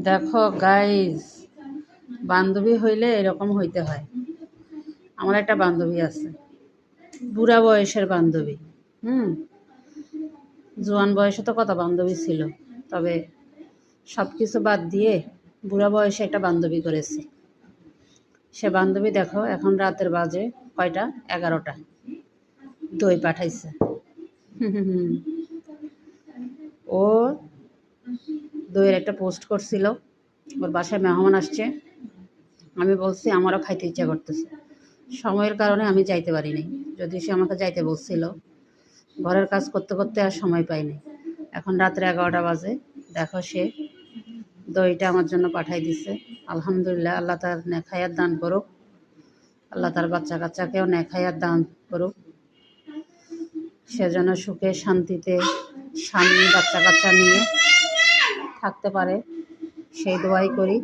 দেখো গাইজ, বান্ধবী হইলে এরকম হইতে হয়। আমার একটা বান্ধবী আছে, বুড়া বয়সের বান্ধবী। হুম জোয়ান বয়সে তো কত বান্ধবী ছিল, তবে সব কিছু বাদ দিয়ে বুড়া বয়সে একটা বান্ধবী করেছি। সে বান্ধবী দেখো এখন রাতের বাজে কয়টা, 11টা। দই পাঠাইছে। ও দইয়ের একটা পোস্ট করছিল, ওর বাসায় মেহমান আসছে। আমি বলছি আমারও খাইতে ইচ্ছা করতেছে, সময়ের কারণে আমি যাইতে পারিনি। যদি সে আমাকে যাইতে বলছিল, ঘরের কাজ করতে করতে আর সময় পাইনি। এখন রাত্রে 11টা বাজে, দেখো সে দইটা আমার জন্য পাঠাই দিছে। আলহামদুলিল্লাহ, আল্লাহ তার নেখায়াত দান করুক, আল্লাহ তার বাচ্চা কাচ্চাকেও নেখায়াত দান করুক, সে যেন সুখে শান্তিতে স্বামী বাচ্চা কাচ্চা নিয়ে থাকতে পারে, সেই দোয়াই করি।